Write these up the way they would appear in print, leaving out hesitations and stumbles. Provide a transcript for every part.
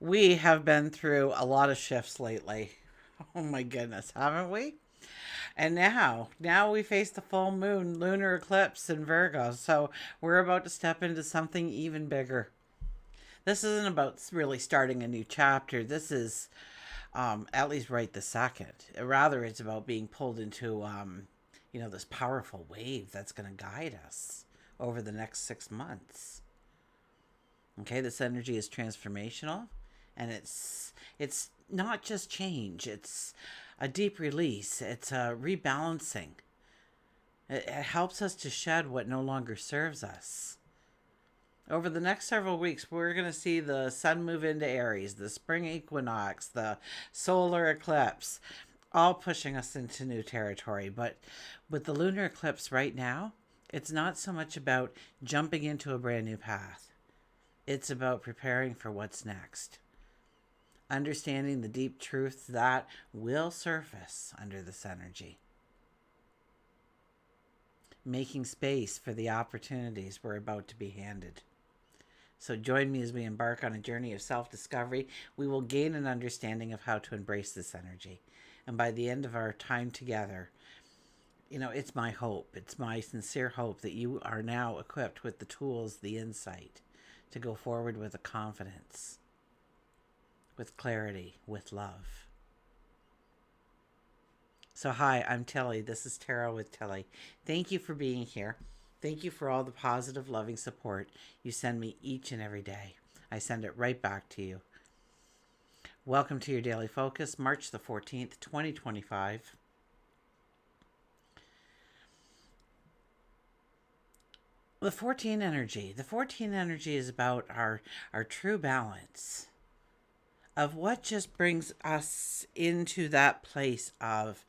We have been through a lot of shifts lately. Oh my goodness, haven't we? And now we face the full moon lunar eclipse in Virgo. So we're about to step into something even bigger. This isn't about really starting a new chapter. This is, at least right the second. Rather, it's about being pulled into, this powerful wave that's going to guide us over the next 6 months. Okay, this energy is transformational, and it's not just change. It's a deep release. It's a rebalancing. It helps us to shed what no longer serves us. Over the next several weeks, we're going to see the sun move into Aries, the spring equinox, the solar eclipse, all pushing us into new territory. But with the lunar eclipse right now, it's not so much about jumping into a brand new path. It's about preparing for what's next. Understanding the deep truths that will surface under this energy. Making space for the opportunities we're about to be handed. So join me as we embark on a journey of self-discovery. We will gain an understanding of how to embrace this energy. And by the end of our time together, it's my hope, it's my sincere hope that you are now equipped with the tools, the insight to go forward with a confidence, with clarity, with love. So hi, I'm Tilly. This is Tarot with Tilly. Thank you for being here. Thank you for all the positive, loving support you send me each and every day. I send it right back to you. Welcome to your daily focus, March the 14th, 2025. The 14 energy. The 14 energy is about our true balance of what just brings us into that place of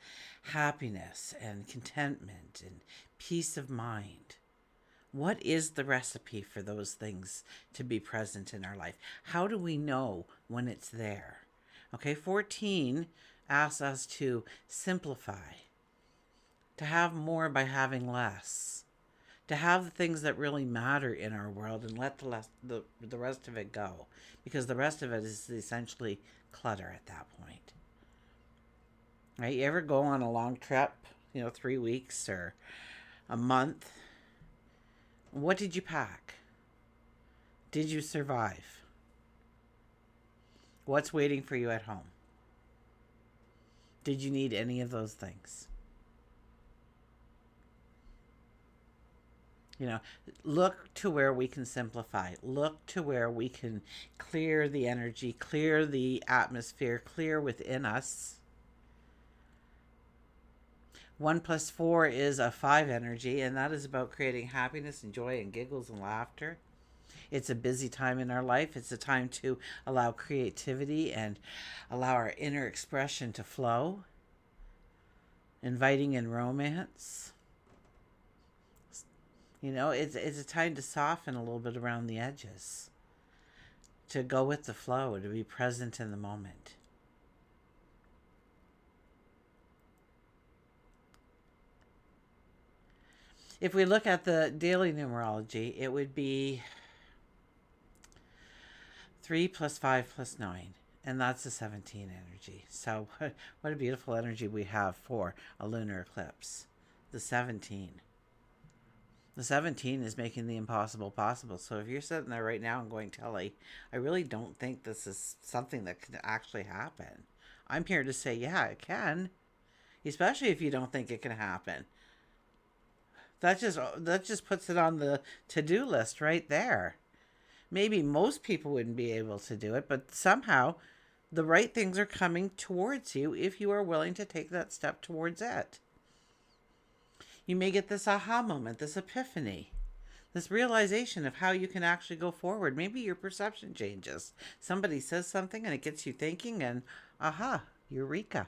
happiness and contentment and peace of mind. What is the recipe for those things to be present in our life? How do we know when it's there? Okay, 14 asks us to simplify, to have more by having less, to have the things that really matter in our world and let the rest of it go, because the rest of it is essentially clutter at that point. Right? You ever go on a long trip, 3 weeks or a month? What did you pack? Did you survive? What's waiting for you at home? Did you need any of those things? Look to where we can simplify. Look to where we can clear the energy, clear the atmosphere, clear within us. 1 plus 4 is a 5 energy, and that is about creating happiness and joy and giggles and laughter. It's a busy time in our life. It's a time to allow creativity and allow our inner expression to flow. Inviting in romance. It's a time to soften a little bit around the edges, to go with the flow, to be present in the moment. If we look at the daily numerology, it would be 3 plus 5 plus 9, and that's the 17 energy. So what a beautiful energy we have for a lunar eclipse. The 17. The 17 is making the impossible possible. So if you're sitting there right now and going, Telly, I really don't think this is something that can actually happen, I'm here to say, yeah, it can. Especially if you don't think it can happen. That just puts it on the to-do list right there. Maybe most people wouldn't be able to do it, but somehow the right things are coming towards you if you are willing to take that step towards it. You may get this aha moment, this epiphany, this realization of how you can actually go forward. Maybe your perception changes. Somebody says something and it gets you thinking, and aha, eureka.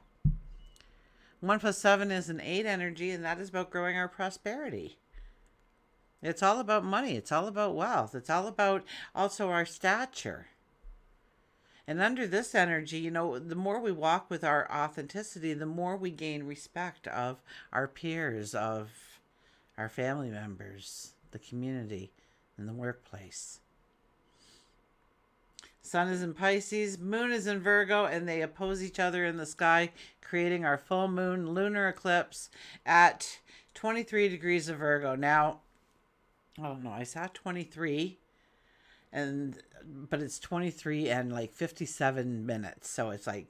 1 plus 7 is an 8 energy, and that is about growing our prosperity. It's all about money. It's all about wealth. It's all about also our stature. And under this energy, the more we walk with our authenticity, the more we gain respect of our peers, of our family members, the community, and the workplace. Sun is in Pisces, Moon is in Virgo, and they oppose each other in the sky, creating our full moon lunar eclipse at 23 degrees of Virgo. Now, oh no, I saw 23, but it's 23 and like 57 minutes, so it's like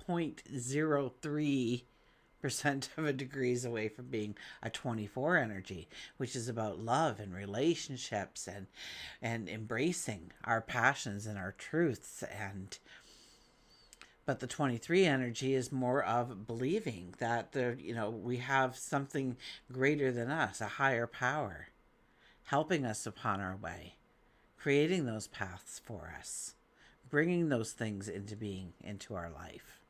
0.03% of a degrees away from being a 24 energy, which is about love and relationships and embracing our passions and our truths. And but the 23 energy is more of believing that we have something greater than us, a higher power helping us upon our way, creating those paths for us, bringing those things into being into our life.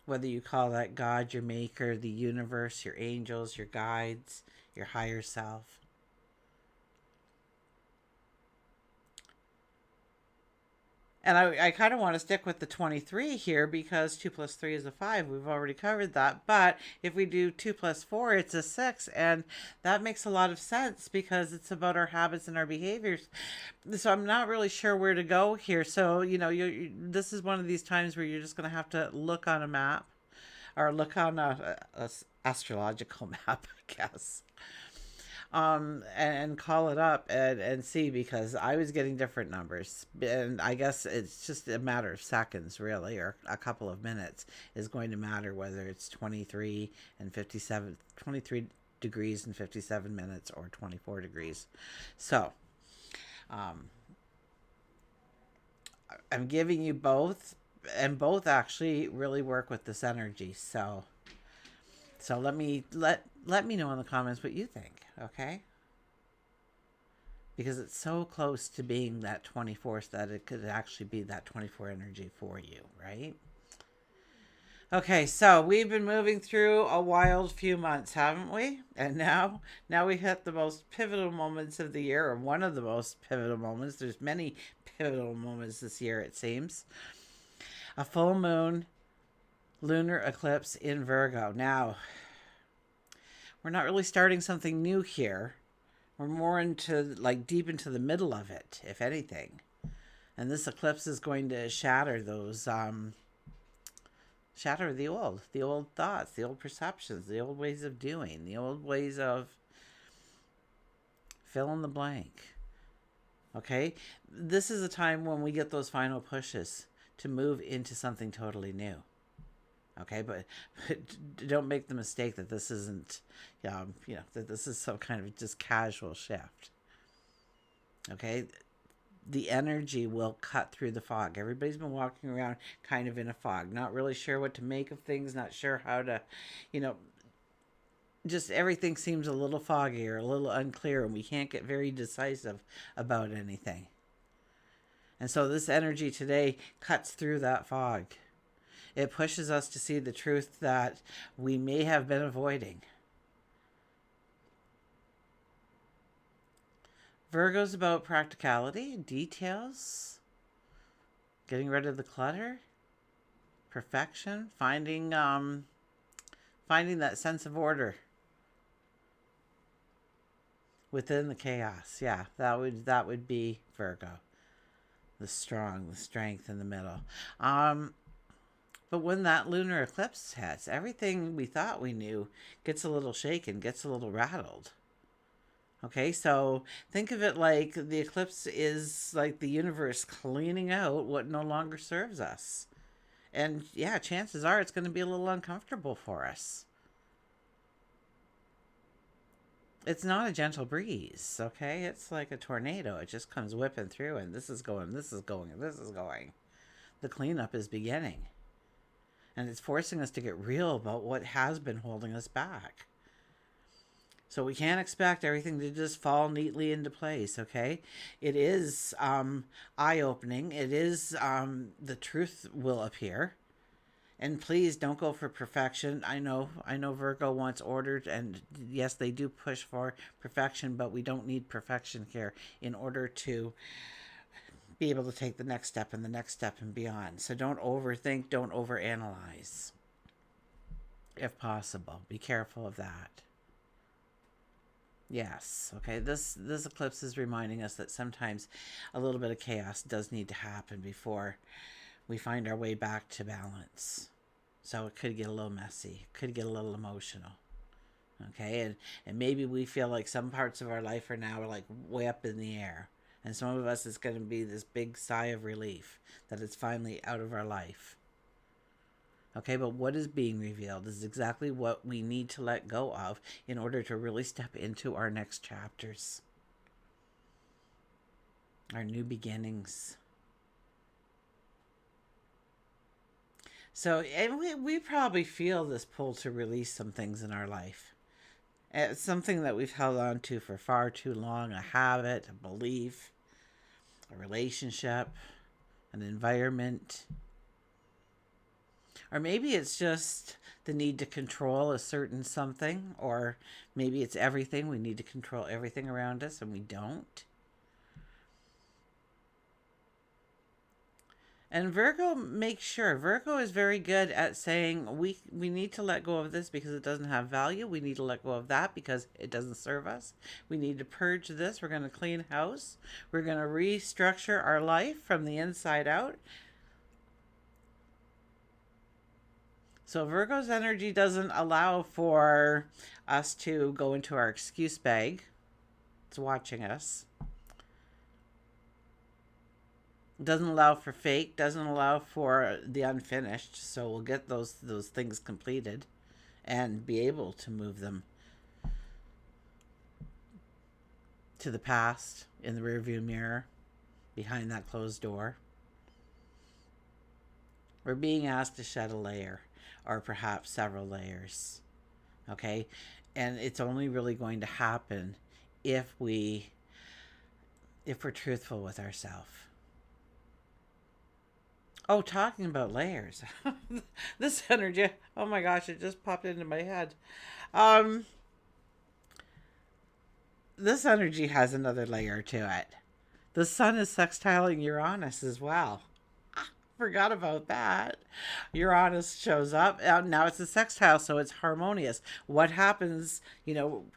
Whether you call that God, your maker, the universe, your angels, your guides, your higher self. And I kind of want to stick with the 23 here because 2 plus 3 is a 5. We've already covered that. But if we do 2 plus 4, it's a 6. And that makes a lot of sense because it's about our habits and our behaviors. So I'm not really sure where to go here. So, this is one of these times where you're just going to have to look on a map or look on a astrological map, I guess. And call it up and see, because I was getting different numbers, and I guess it's just a matter of seconds, really, or a couple of minutes is going to matter whether it's 23 degrees and 57 minutes or 24 degrees. So, I'm giving you both, and both actually really work with this energy. So let me know in the comments what you think, okay? Because it's so close to being that 24th that it could actually be that 24 energy for you, right? Okay, so we've been moving through a wild few months, haven't we? And now we hit the most pivotal moments of the year, or one of the most pivotal moments. There's many pivotal moments this year, it seems. A full moon lunar eclipse in Virgo. Now, we're not really starting something new here. We're more into, deep into the middle of it, if anything. And this eclipse is going to shatter those, shatter the old thoughts, the old perceptions, the old ways of doing, the old ways of fill in the blank. Okay? This is a time when we get those final pushes to move into something totally new. Okay, but don't make the mistake that this isn't, that this is some kind of just casual shift. Okay, the energy will cut through the fog. Everybody's been walking around kind of in a fog, not really sure what to make of things, not sure how to, just everything seems a little foggy or a little unclear, and we can't get very decisive about anything. And so this energy today cuts through that fog. It pushes us to see the truth that we may have been avoiding. Virgo's about practicality, details, getting rid of the clutter, perfection, finding that sense of order within the chaos. Yeah, that would be Virgo. The strength in the middle. But when that lunar eclipse hits, everything we thought we knew gets a little shaken, gets a little rattled. Okay, so think of it like the eclipse is like the universe cleaning out what no longer serves us. And yeah, chances are it's going to be a little uncomfortable for us. It's not a gentle breeze, okay? It's like a tornado. It just comes whipping through, and this is going, this is going, and this is going. The cleanup is beginning. And it's forcing us to get real about what has been holding us back. So we can't expect everything to just fall neatly into place, okay? It is eye-opening. It is, the truth will appear. And please don't go for perfection. I know Virgo wants order, and yes, they do push for perfection, but we don't need perfection here in order to be able to take the next step and the next step and beyond. So don't overthink, don't overanalyze. If possible, be careful of that. Yes. Okay. This eclipse is reminding us that sometimes a little bit of chaos does need to happen before we find our way back to balance. So it could get a little messy. It could get a little emotional. Okay. And maybe we feel like some parts of our life are now like way up in the air. And some of us it's going to be this big sigh of relief that it's finally out of our life. Okay, but what is being revealed is exactly what we need to let go of in order to really step into our next chapters, our new beginnings. So, and we probably feel this pull to release some things in our life. It's something that we've held on to for far too long, a habit, a belief, a relationship, an environment. Or maybe it's just the need to control a certain something, or maybe it's everything. We need to control everything around us and we don't. And Virgo makes sure. Virgo is very good at saying we need to let go of this because it doesn't have value. We need to let go of that because it doesn't serve us. We need to purge this. We're going to clean house. We're going to restructure our life from the inside out. So Virgo's energy doesn't allow for us to go into our excuse bag. It's watching us. Doesn't allow for fake, doesn't allow for the unfinished. So we'll get those things completed and be able to move them to the past in the rearview mirror behind that closed door. We're being asked to shed a layer or perhaps several layers. Okay? And it's only really going to happen if we're truthful with ourselves. Oh, talking about layers. This energy, oh my gosh, it just popped into my head. Um this energy has another layer to it. The sun is sextiling Uranus as well. Forgot about that. Uranus shows up. Now it's a sextile, so it's harmonious. What happens,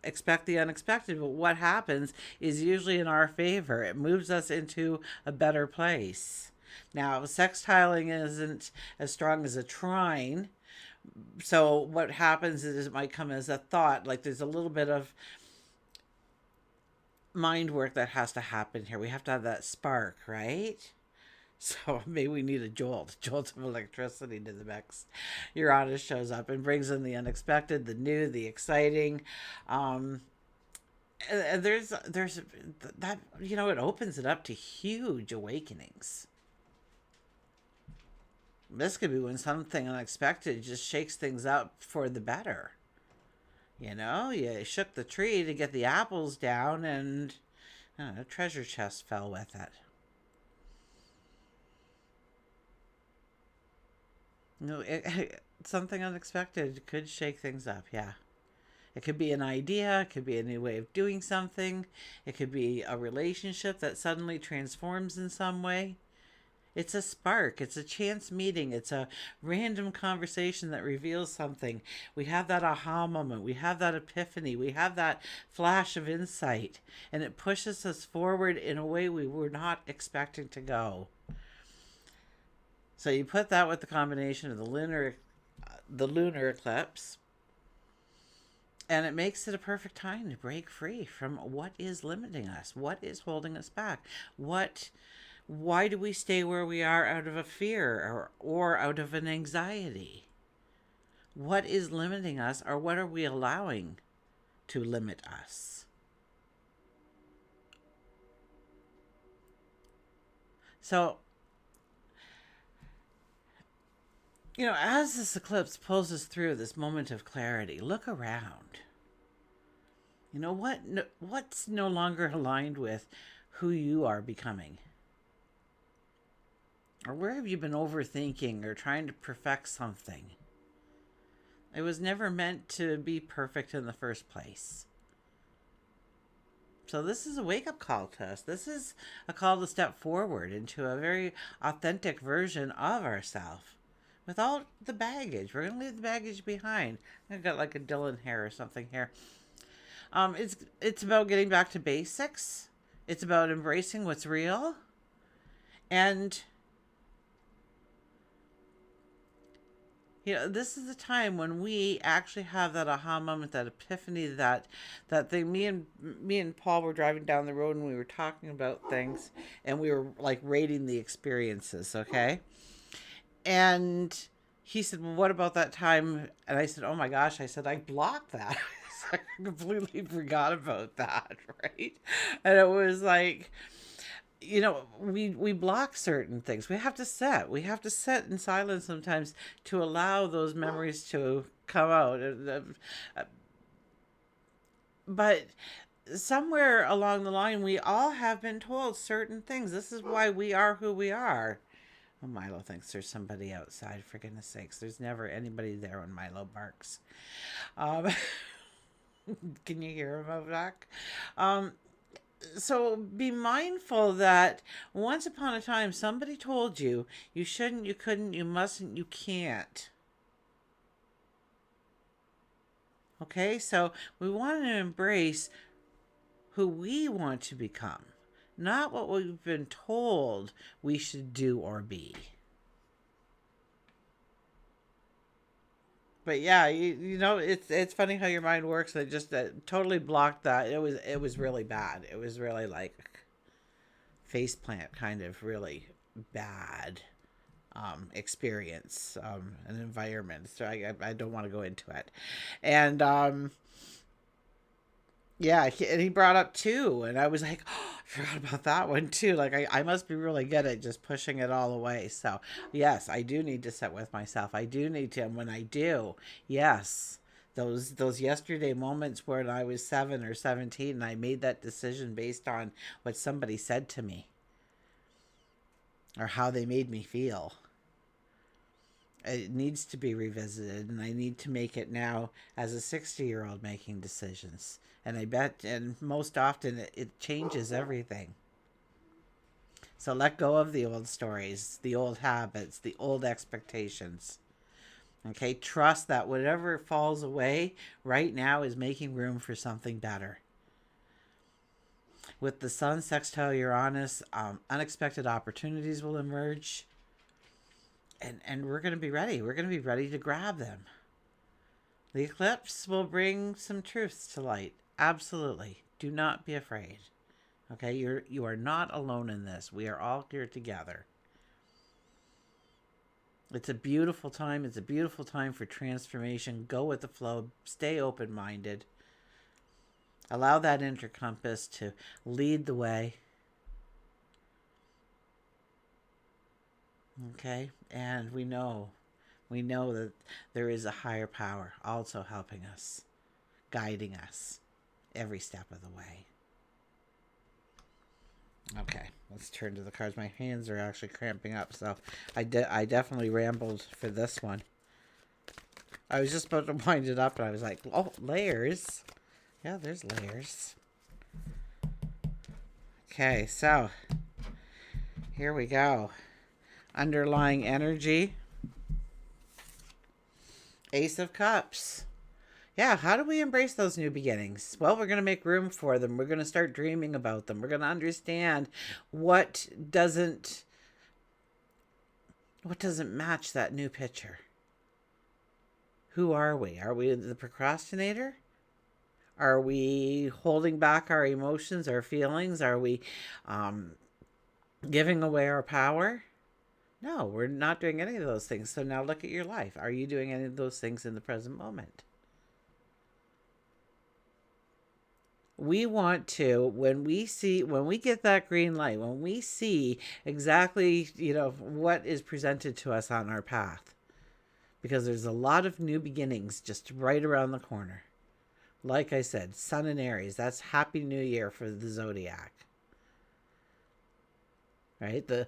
expect the unexpected, but what happens is usually in our favor. It moves us into a better place. Now, sextiling isn't as strong as a trine. So what happens is it might come as a thought. Like there's a little bit of mind work that has to happen here. We have to have that spark, right? So maybe we need a jolt of electricity to the mix. Uranus shows up and brings in the unexpected, the new, the exciting. And there's that, it opens it up to huge awakenings. This could be when something unexpected just shakes things up for the better. You shook the tree to get the apples down, and a treasure chest fell with it. Something unexpected could shake things up, yeah. It could be an idea, it could be a new way of doing something, it could be a relationship that suddenly transforms in some way. It's a spark, it's a chance meeting, it's a random conversation that reveals something. We have that aha moment, we have that epiphany, we have that flash of insight, and it pushes us forward in a way we were not expecting to go. So you put that with the combination of the lunar eclipse, and it makes it a perfect time to break free from what is limiting us, what is holding us back, why do we stay where we are out of a fear or out of an anxiety? What is limiting us, or what are we allowing to limit us? So, as this eclipse pulls us through this moment of clarity, look around. What's no longer aligned with who you are becoming? Or where have you been overthinking or trying to perfect something? It was never meant to be perfect in the first place. So this is a wake-up call to us. This is a call to step forward into a very authentic version of ourselves. Without the baggage. We're going to leave the baggage behind. I've got like a Dylan hair or something here. It's about getting back to basics. It's about embracing what's real. And this is the time when we actually have that aha moment, that epiphany, that thing. Me and Paul were driving down the road and we were talking about things, and we were like rating the experiences, okay? And he said, "Well, what about that time?" And I said, "Oh my gosh!" I said, "I blocked that." I completely forgot about that, right? And it was like, we block certain things. We have to sit in silence sometimes to allow those memories to come out. But somewhere along the line, we all have been told certain things. This is why we are who we are. Oh, Milo thinks there's somebody outside. For goodness sakes, there's never anybody there when Milo barks. Um, can you hear him out back? Um, so be mindful that once upon a time somebody told you you shouldn't, you couldn't, you mustn't, you can't. Okay, so we want to embrace who we want to become, not what we've been told we should do or be. But yeah, it's funny how your mind works. I just totally blocked that. It was really bad. It was really like faceplant kind of really bad experience, an environment. So I don't want to go into it. And yeah, and he brought up two, and I was like, oh, I forgot about that one too. Like I must be really good at just pushing it all away. So yes, I do need to sit with myself. I do need to, and when I do, yes, those yesterday moments when I was 7 or 17, and I made that decision based on what somebody said to me or how they made me feel. It needs to be revisited, and I need to make it now as a 60-year-old making decisions. And I bet, and most often, it changes everything. So let go of the old stories, the old habits, the old expectations. Okay, trust that whatever falls away right now is making room for something better. With the Sun sextile Uranus, unexpected opportunities will emerge, and we're going to be ready. We're going to be ready to grab them. The eclipse will bring some truths to light. Absolutely. Do not be afraid. Okay, you are not alone in this. We are all here together. It's a beautiful time. It's a beautiful time for transformation. Go with the flow. Stay open-minded. Allow that inner compass to lead the way. Okay, and we know that there is a higher power also helping us, guiding us every step of the way. Okay, let's turn to the cards. My hands are actually cramping up, so I definitely rambled for this one. I was just about to wind it up, and I was like, oh, layers. Yeah, there's layers. Okay, so here we go. Underlying energy. Ace of Cups. Yeah, how do we embrace those new beginnings? Well, we're going to make room for them. We're going to start dreaming about them. We're going to understand what doesn't match that new picture. Who are we? Are we the procrastinator? Are we holding back our emotions, our feelings? Are we giving away our power? No, we're not doing any of those things. So now look at your life. Are you doing any of those things in the present moment? We want to, when we get that green light, when we see exactly, what is presented to us on our path, because there's a lot of new beginnings just right around the corner. Like I said, Sun in Aries, that's Happy New Year for the zodiac. Right? The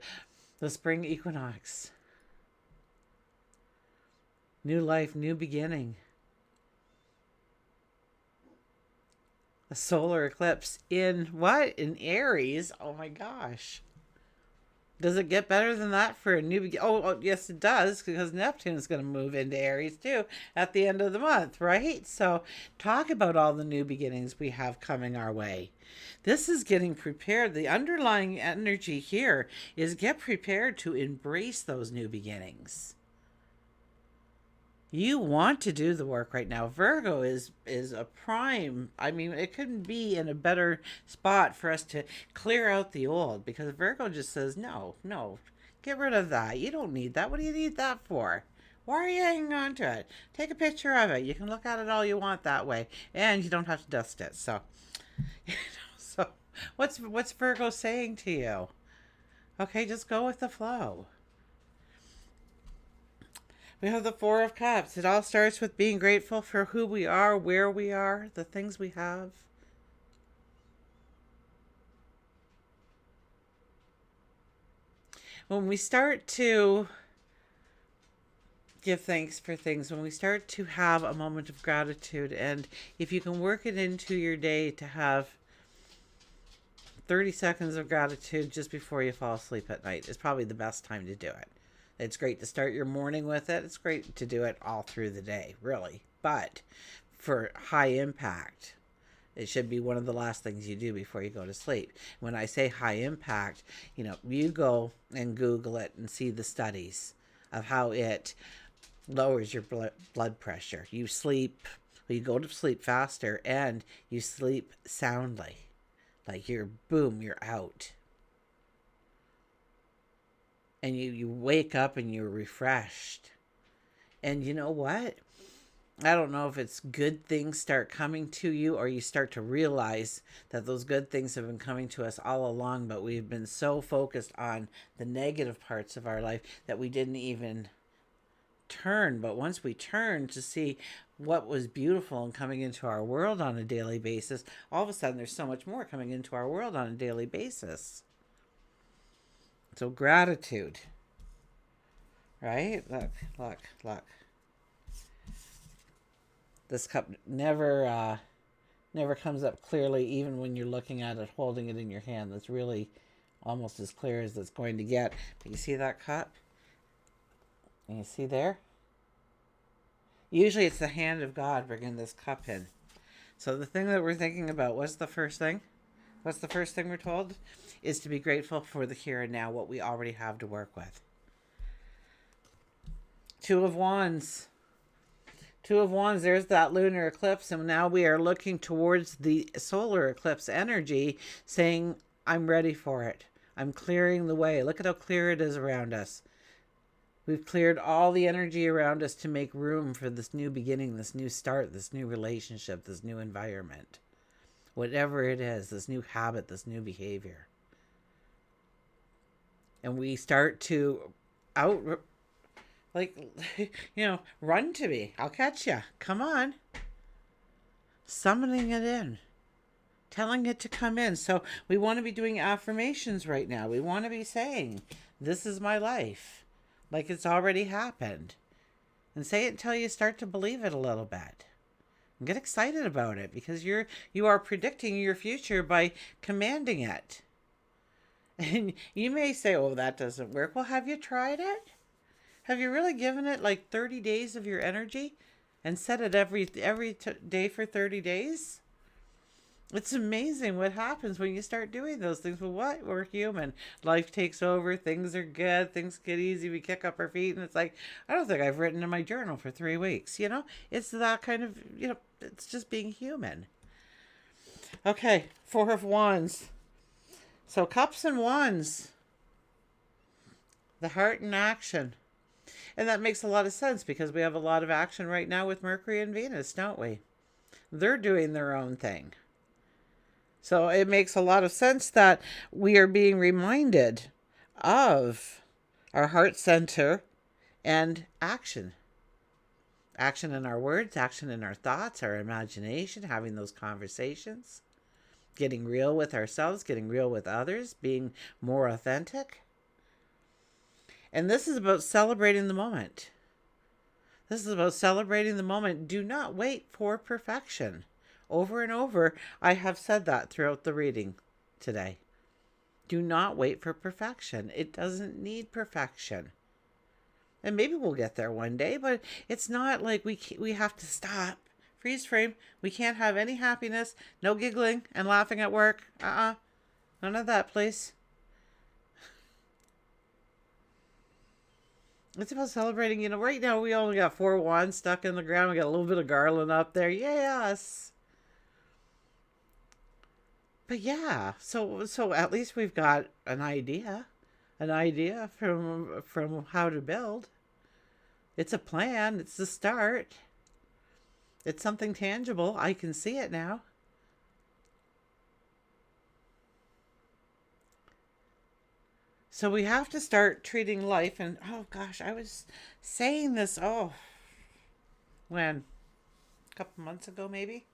spring equinox. New life, new beginning. A solar eclipse in what? In Aries? Oh my gosh. Does it get better than that for a new beginning? Oh, yes, it does, because Neptune is going to move into Aries too at the end of the month, right? So, talk about all the new beginnings we have coming our way. This is getting prepared. The underlying energy here is get prepared to embrace those new beginnings. You want to do the work right now. Virgo is a prime. I mean, it couldn't be in a better spot for us to clear out the old, because Virgo just says no, no, get rid of that. You don't need that. What do you need that for? Why are you hanging on to it? Take a picture of it. You can look at it all you want that way, and you don't have to dust it. So, so what's Virgo saying to you? Okay, just go with the flow. We have the Four of Cups. It all starts with being grateful for who we are, where we are, the things we have. When we start to give thanks for things, when we start to have a moment of gratitude, and if you can work it into your day to have 30 seconds of gratitude just before you fall asleep at night, is probably the best time to do it. It's great to start your morning with it. It's great to do it all through the day, really. But for high impact, it should be one of the last things you do before you go to sleep. When I say high impact, you go and Google it and see the studies of how it lowers your blood pressure. You go to sleep faster, and you sleep soundly. Like you're out. And you wake up and you're refreshed. And you know what? I don't know if it's good things start coming to you, or you start to realize that those good things have been coming to us all along, but we've been so focused on the negative parts of our life that we didn't even turn. But once we turn to see what was beautiful and coming into our world on a daily basis, all of a sudden there's so much more coming into our world on a daily basis. So gratitude, right? Look. This cup never comes up clearly, even when you're looking at it, holding it in your hand. That's really almost as clear as it's going to get. But you see that cup? And you see there? Usually it's the hand of God bringing this cup in. So the thing that we're thinking about, what's the first thing? What's the first thing we're told? Is to be grateful for the here and now, what we already have to work with. Two of Wands. There's that lunar eclipse, and now we are looking towards the solar eclipse energy, saying, I'm ready for it. I'm clearing the way. Look at how clear it is around us. We've cleared all the energy around us to make room for this new beginning, this new start, this new relationship, this new environment. Whatever it is, this new habit, this new behavior. And we start to run to me. I'll catch you. Come on. Summoning it in. Telling it to come in. So we want to be doing affirmations right now. We want to be saying, this is my life. Like it's already happened. And say it until you start to believe it a little bit. And get excited about it, because you are predicting your future by commanding it. And you may say, oh, that doesn't work. Well, have you tried it? Have you really given it like 30 days of your energy and set it every day for 30 days? It's amazing what happens when you start doing those things. Well, what? We're human. Life takes over. Things are good. Things get easy. We kick up our feet. And it's like, I don't think I've written in my journal for 3 weeks. It's that kind of, it's just being human. Okay. Four of Wands. So Cups and Wands. The heart in action. And that makes a lot of sense, because we have a lot of action right now with Mercury and Venus, don't we? They're doing their own thing. So it makes a lot of sense that we are being reminded of our heart center and action. Action in our words, action in our thoughts, our imagination, having those conversations, getting real with ourselves, getting real with others, being more authentic. And this is about celebrating the moment. This is about celebrating the moment. Do not wait for perfection. Over and over, I have said that throughout the reading today. Do not wait for perfection. It doesn't need perfection. And maybe we'll get there one day, but it's not like we have to stop. Freeze frame. We can't have any happiness, no giggling and laughing at work. None of that, please. It's about celebrating, right now we only got 4 wands stuck in the ground. We got a little bit of garland up there. Yes. But yeah, so at least we've got an idea from how to build. It's a plan. It's the start. It's something tangible. I can see it now. So we have to start treating life, and oh gosh, I was saying this, when? A couple months ago, maybe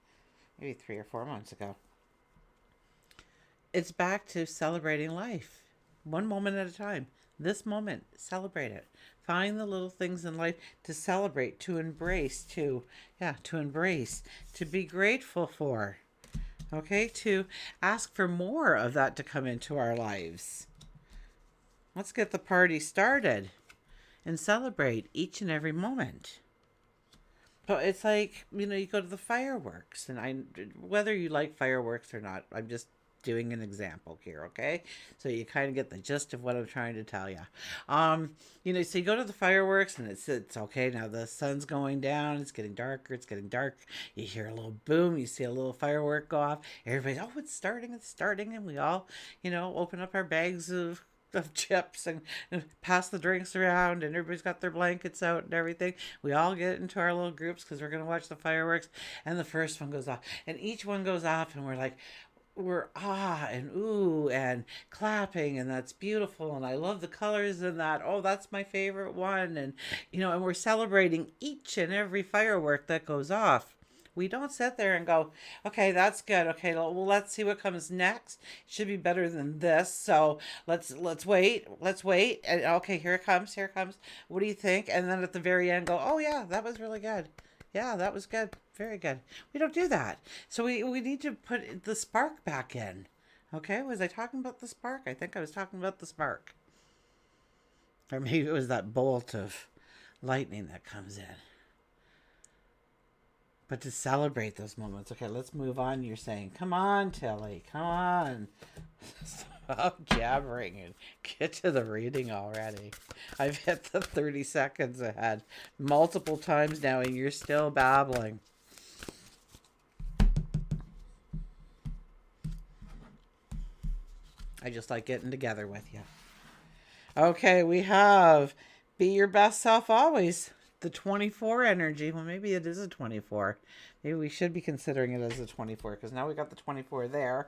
3 or 4 months ago. It's back to celebrating life, one moment at a time. This moment, celebrate it. Find the little things in life to celebrate, to embrace, to embrace, to be grateful for. Okay, to ask for more of that to come into our lives. Let's get the party started and celebrate each and every moment. But it's like, you go to the fireworks, and whether you like fireworks or not, I'm just doing an example here, okay? So you kind of get the gist of what I'm trying to tell you. So you go to the fireworks, and it's okay. Now the sun's going down. It's getting darker. It's getting dark. You hear a little boom. You see a little firework go off. Everybody's, it's starting. And we all, open up our bags of chips and pass the drinks around, and everybody's got their blankets out and everything. We all get into our little groups because we're going to watch the fireworks, and the first one goes off, and each one goes off, and we're and ooh and clapping, and that's beautiful, and I love the colors in that. Oh, that's my favorite one. And and we're celebrating each and every firework that goes off. We don't sit there and go, okay, that's good. Okay, well, let's see what comes next. It should be better than this. So let's wait. And okay, here it comes. What do you think? And then at the very end, go, oh yeah, that was really good. Yeah, that was good. Very good. We don't do that. So we need to put the spark back in. Okay, was I talking about the spark? I think I was talking about the spark. Or maybe it was that bolt of lightning that comes in. But to celebrate those moments. Okay, let's move on. You're saying, come on, Tilly, come on. Stop jabbering and get to the reading already. I've hit the 30 seconds ahead multiple times now, and you're still babbling. I just like getting together with you. Okay, we have Be Your Best Self Always. The 24 energy. Well, maybe it is a 24. Maybe we should be considering it as a 24, because now we got the 24 there.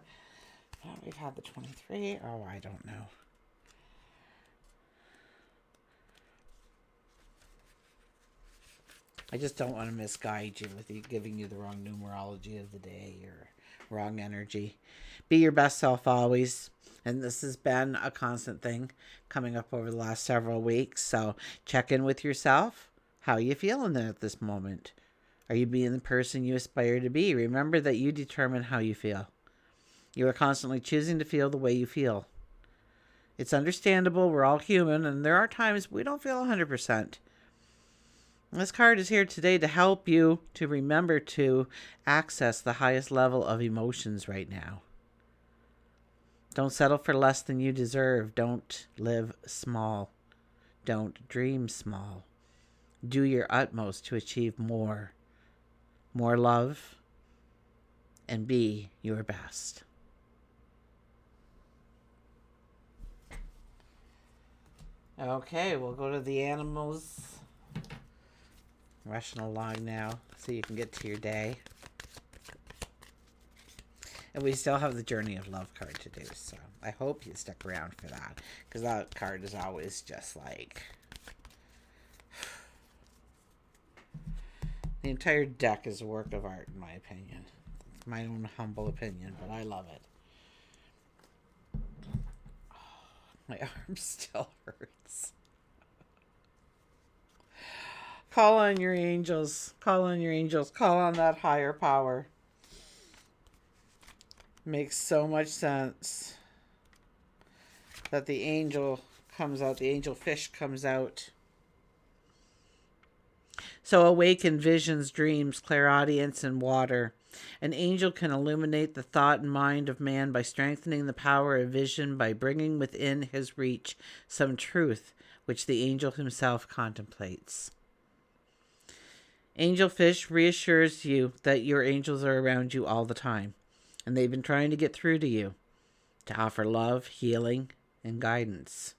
We've had the 23. Oh, I don't know. I just don't want to misguide you with giving you the wrong numerology of the day or wrong energy. Be your best self always. And this has been a constant thing coming up over the last several weeks. So check in with yourself. How are you feeling at this moment? Are you being the person you aspire to be? Remember that you determine how you feel. You are constantly choosing to feel the way you feel. It's understandable. We're all human, and there are times we don't feel 100%. This card is here today to help you to remember to access the highest level of emotions right now. Don't settle for less than you deserve. Don't live small. Don't dream small. Do your utmost to achieve more love, and be your best. Okay, we'll go to the animals. Rushing along now so you can get to your day. And we still have the Journey of Love card to do, so I hope you stick around for that, because that card is always just like... The entire deck is a work of art, in my opinion. It's my own humble opinion, but I love it. Oh, my arm still hurts. Call on your angels. Call on your angels. Call on that higher power. Makes so much sense. that the angel comes out, the angel fish comes out. So awaken visions, dreams, clairaudience, and water. An angel can illuminate the thought and mind of man by strengthening the power of vision, by bringing within his reach some truth which the angel himself contemplates. Angel fish reassures you that your angels are around you all the time, and they've been trying to get through to you to offer love, healing, and guidance.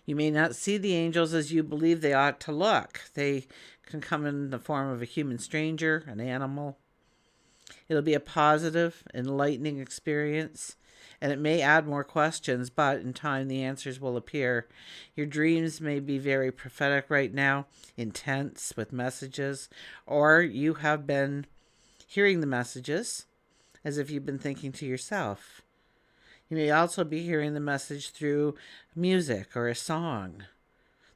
You may not see the angels as you believe they ought to look. They can come in the form of a human stranger, an animal. It'll be a positive, enlightening experience, and it may add more questions, but in time the answers will appear. Your dreams may be very prophetic right now, intense with messages, or you have been hearing the messages as if you've been thinking to yourself. You may also be hearing the message through music or a song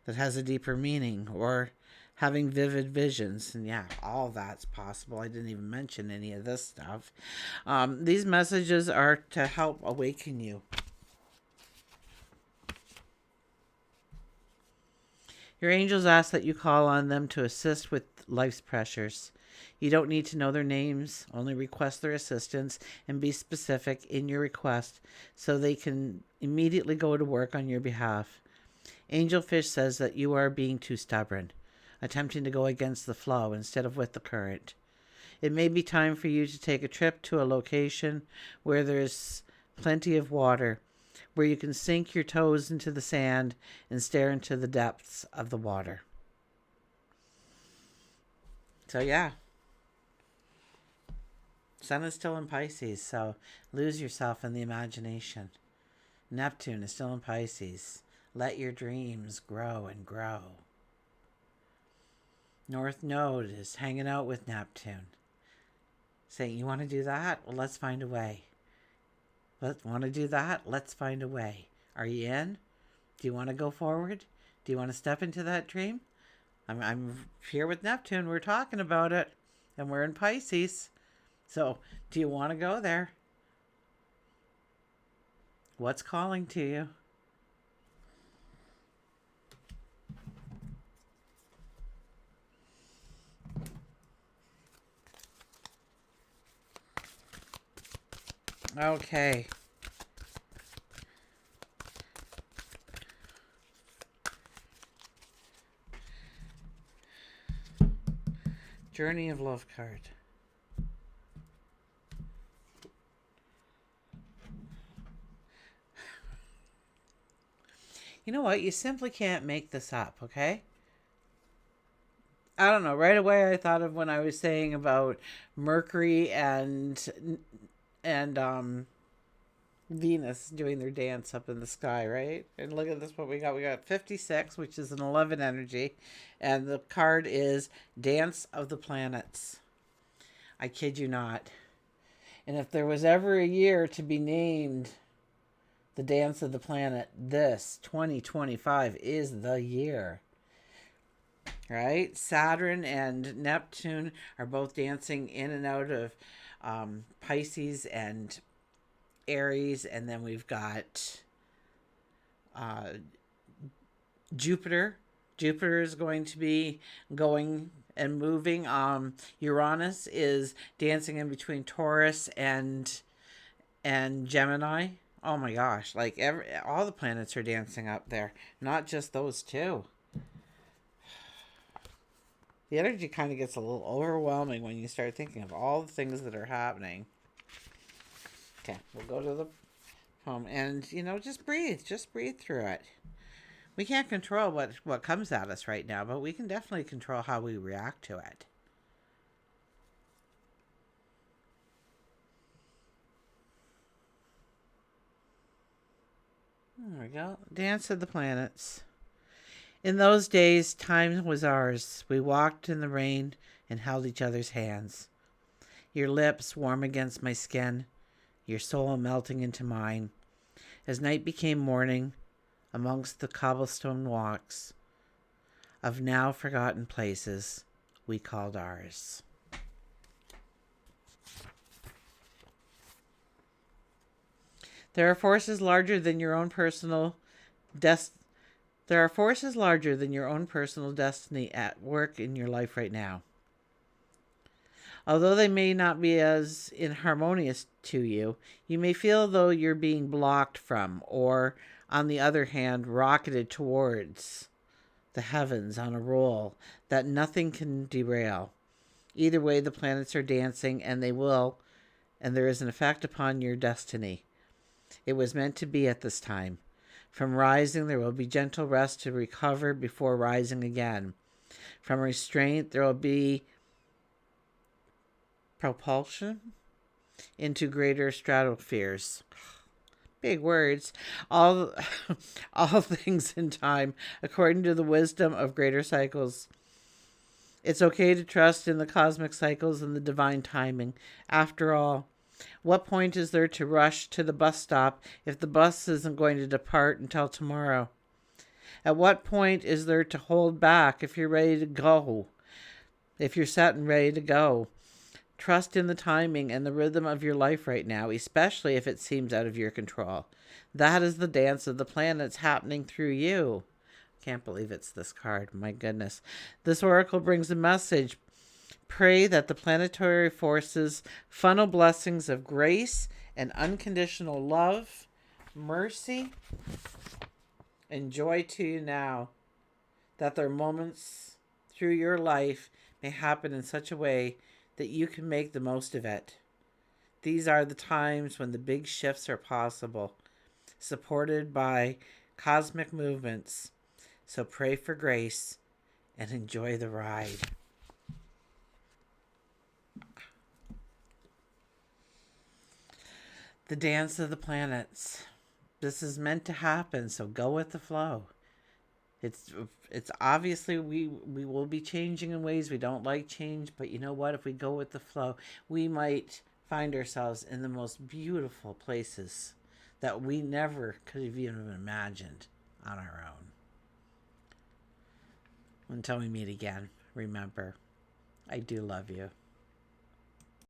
that has a deeper meaning, or having vivid visions. And yeah, all that's possible. I didn't even mention any of this stuff. These messages are to help awaken you. Your angels ask that you call on them to assist with life's pressures. You don't need to know their names, only request their assistance and be specific in your request so they can immediately go to work on your behalf. Angelfish says that you are being too stubborn, attempting to go against the flow instead of with the current. It may be time for you to take a trip to a location where there's plenty of water, where you can sink your toes into the sand and stare into the depths of the water. So yeah. Sun is still in Pisces, so lose yourself in the imagination. Neptune is still in Pisces. Let your dreams grow and grow. North Node is hanging out with Neptune, saying, you want to do that? Well, let's find a way. Want to do that? Let's find a way. Are you in? Do you want to go forward? Do you want to step into that dream? I'm here with Neptune. We're talking about it, and we're in Pisces. So, do you want to go there? What's calling to you? Okay. Journey of Love card. You know what? You simply can't make this up, okay? I don't know. Right away I thought of when I was saying about Mercury and Venus doing their dance up in the sky, right? And look at this, what we got. We got 56, which is an 11 energy. And the card is Dance of the Planets. I kid you not. And if there was ever a year to be named the Dance of the Planet, this 2025 is the year. Right? Saturn and Neptune are both dancing in and out of Pisces and Aries, and then we've got Jupiter. Jupiter is going to be going and moving. Uranus is dancing in between Taurus and Gemini. Oh my gosh, like all the planets are dancing up there, not just those two. The energy kind of gets a little overwhelming when you start thinking of all the things that are happening. Okay, we'll go to the home and, just breathe. Just breathe through it. We can't control what comes at us right now, but we can definitely control how we react to it. There we go. Dance of the Planets. In those days, time was ours. We walked in the rain and held each other's hands. Your lips warm against my skin, your soul melting into mine. As night became morning, amongst the cobblestone walks of now forgotten places, we called ours. There are forces larger than your own personal des- There are forces larger than your own personal destiny at work in your life right now. Although they may not be as inharmonious to you, you may feel though you're being blocked from, or on the other hand, rocketed towards the heavens on a roll that nothing can derail. Either way, the planets are dancing, and they will, and there is an effect upon your destiny. It was meant to be at this time. From rising, there will be gentle rest to recover before rising again. From restraint, there will be propulsion into greater stratospheres. Big words. All, all things in time, according to the wisdom of greater cycles. It's okay to trust in the cosmic cycles and the divine timing. After all, what point is there to rush to the bus stop if the bus isn't going to depart until tomorrow? At what point is there to hold back if you're ready to go? If you're set and ready to go? Trust in the timing and the rhythm of your life right now, especially if it seems out of your control. That is the dance of the planets happening through you. Can't believe it's this card. My goodness. This oracle brings a message. Pray that the planetary forces funnel blessings of grace and unconditional love, mercy, and joy to you now. That their moments through your life may happen in such a way that you can make the most of it. These are the times when the big shifts are possible, supported by cosmic movements. So pray for grace and enjoy the ride. The dance of the planets. This is meant to happen, so go with the flow. It's obviously we will be changing in ways we don't like change, but you know what? If we go with the flow, we might find ourselves in the most beautiful places that we never could have even imagined on our own. Until we meet again, remember, I do love you.